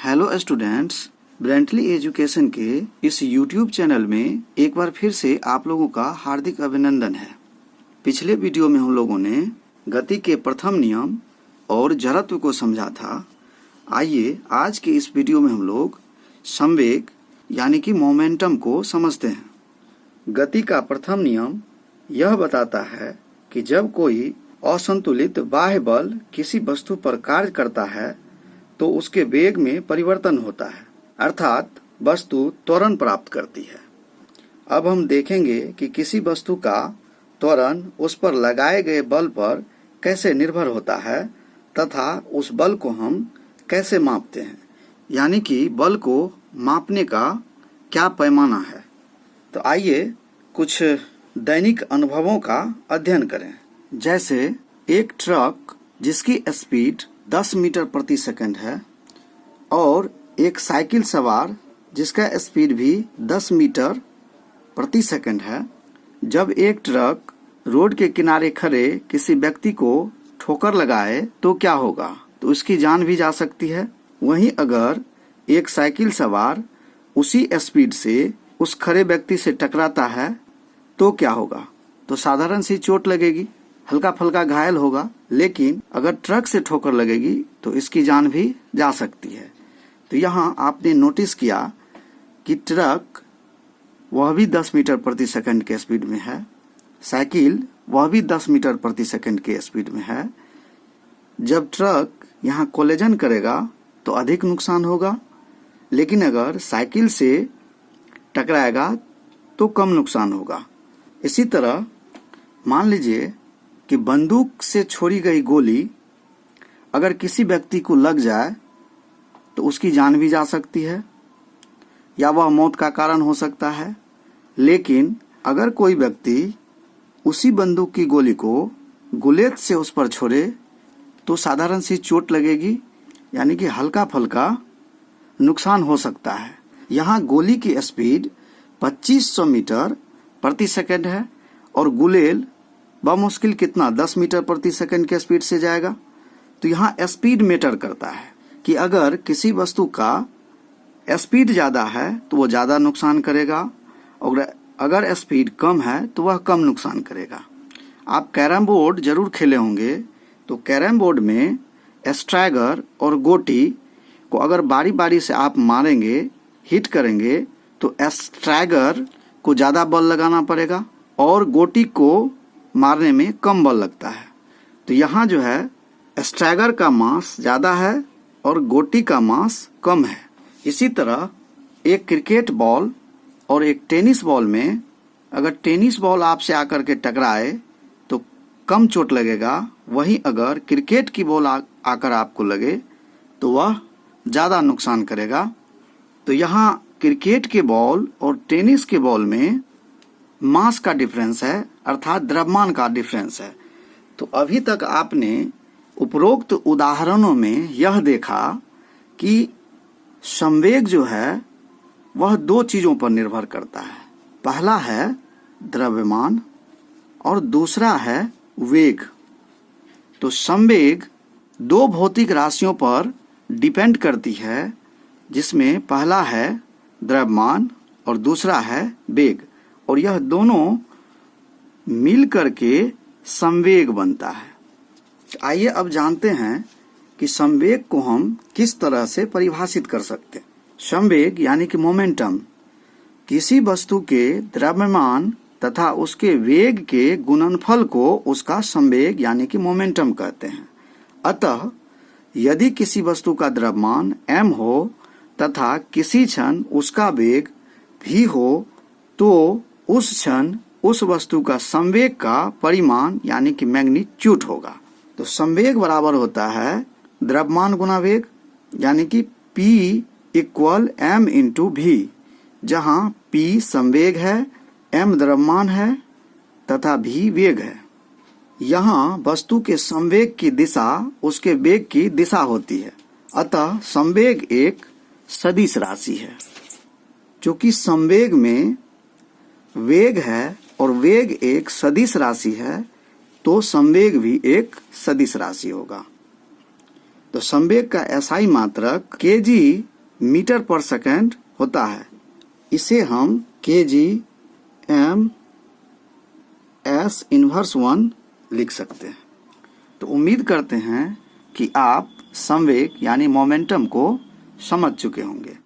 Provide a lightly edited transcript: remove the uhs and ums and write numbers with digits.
Hello students, ब्रेंटली education के इस YouTube channel में एक बार फिर से आप लोगों का हार्दिक अभिनंदन है। पिछले वीडियो में हम लोगों ने गति के प्रथम नियम और जड़त्व को समझा था। आइए आज के इस वीडियो में हम लोग संवेग यानी कि मोमेंटम को समझते हैं। गति का प्रथम नियम यह बताता है कि जब कोई असंतुलित बाह्य बल किसी वस्तु पर कार्य करता है तो उसके वेग में परिवर्तन होता है, अर्थात वस्तु त्वरण प्राप्त करती है। अब हम देखेंगे कि किसी वस्तु का त्वरण उस पर लगाए गए बल पर कैसे निर्भर होता है तथा उस बल को हम कैसे मापते हैं, यानी कि बल को मापने का क्या पैमाना है। तो आइए कुछ दैनिक अनुभवों का अध्ययन करें। जैसे एक ट्रक जिसकी स्पीड 10 मीटर प्रति सेकंड है और एक साइकिल सवार जिसका स्पीड भी 10 मीटर प्रति सेकंड है। जब एक ट्रक रोड के किनारे खड़े किसी व्यक्ति को ठोकर लगाए तो क्या होगा? तो उसकी जान भी जा सकती है। वहीं अगर एक साइकिल सवार उसी स्पीड से उस खड़े व्यक्ति से टकराता है तो क्या होगा? तो साधारण सी चोट लगेगी, हल्का फुल्का घायल होगा, लेकिन अगर ट्रक से ठोकर लगेगी तो इसकी जान भी जा सकती है। तो यहाँ आपने नोटिस किया कि ट्रक वह भी 10 मीटर प्रति सेकंड के स्पीड में है, साइकिल वह भी 10 मीटर प्रति सेकंड के स्पीड में है। जब ट्रक यहाँ कोलिजन करेगा तो अधिक नुकसान होगा, लेकिन अगर साइकिल से टकराएगा तो कम नुकसान होगा। इसी तरह मान लीजिए कि बंदूक से छोड़ी गई गोली अगर किसी व्यक्ति को लग जाए तो उसकी जान भी जा सकती है या वह मौत का कारण हो सकता है। लेकिन अगर कोई व्यक्ति उसी बंदूक की गोली को गुलेट से उस पर छोड़े तो साधारण सी चोट लगेगी, यानी कि हल्का फुल्का नुकसान हो सकता है। यहाँ गोली की स्पीड 2500 मीटर प्रति सेकंड है और गुलेल बमुश्किल कितना 10 मीटर प्रति सेकंड के स्पीड से जाएगा। तो यहाँ स्पीड मैटर करता है कि अगर किसी वस्तु का स्पीड ज़्यादा है तो वो ज़्यादा नुकसान करेगा और अगर स्पीड कम है तो वह कम नुकसान करेगा। आप कैरम बोर्ड जरूर खेले होंगे, तो कैरम बोर्ड में स्ट्राइगर और गोटी को अगर बारी बारी से आप मारेंगे, हिट करेंगे, तो स्ट्राइगर को ज़्यादा बल लगाना पड़ेगा और गोटी को मारने में कम बल लगता है। तो यहाँ जो है स्ट्राइगर का मास ज़्यादा है और गोटी का मास कम है। इसी तरह एक क्रिकेट बॉल और एक टेनिस बॉल में अगर टेनिस बॉल आपसे आकर के टकराए तो कम चोट लगेगा, वहीं अगर क्रिकेट की बॉल आकर आपको लगे तो वह ज़्यादा नुकसान करेगा। तो यहाँ क्रिकेट के बॉल और टेनिस के बॉल में मास का डिफरेंस है, अर्थात द्रव्यमान का डिफरेंस है। तो अभी तक आपने उपरोक्त उदाहरणों में यह देखा कि संवेग जो है वह दो चीजों पर निर्भर करता है। पहला है द्रव्यमान और दूसरा है वेग। तो संवेग दो भौतिक राशियों पर डिपेंड करती है, जिसमें पहला है द्रव्यमान और दूसरा है वेग, और यह दोनों मिल करके संवेग बनता है। आइए अब जानते हैं कि संवेग को हम किस तरह से परिभाषित कर सकते हैं। संवेग यानी कि मोमेंटम किसी वस्तु के द्रव्यमान तथा उसके वेग के गुणनफल को उसका संवेग यानी कि मोमेंटम कहते हैं। अतः यदि किसी वस्तु का द्रव्यमान m हो तथा किसी क्षण उसका वेग v हो तो उस क्षण उस वस्तु का संवेग का परिमाण यानी कि मैग्नीट्यूड होगा। तो संवेग बराबर होता है द्रव्यमान गुना वेग, यानी कि P equal m into v, जहाँ P संवेग है, m द्रव्यमान है तथा v वेग है। यहाँ वस्तु के संवेग की दिशा उसके वेग की दिशा होती है। अतः संवेग एक सदिश राशि है। क्योंकि संवेग में वेग है और वेग एक सदिश राशि है तो संवेग भी एक सदिश राशि होगा। तो संवेग का एसआई मात्रक kg मीटर पर सेकंड होता है। इसे हम kg/m/s−1 लिख सकते हैं। तो उम्मीद करते हैं कि आप संवेग यानी मोमेंटम को समझ चुके होंगे।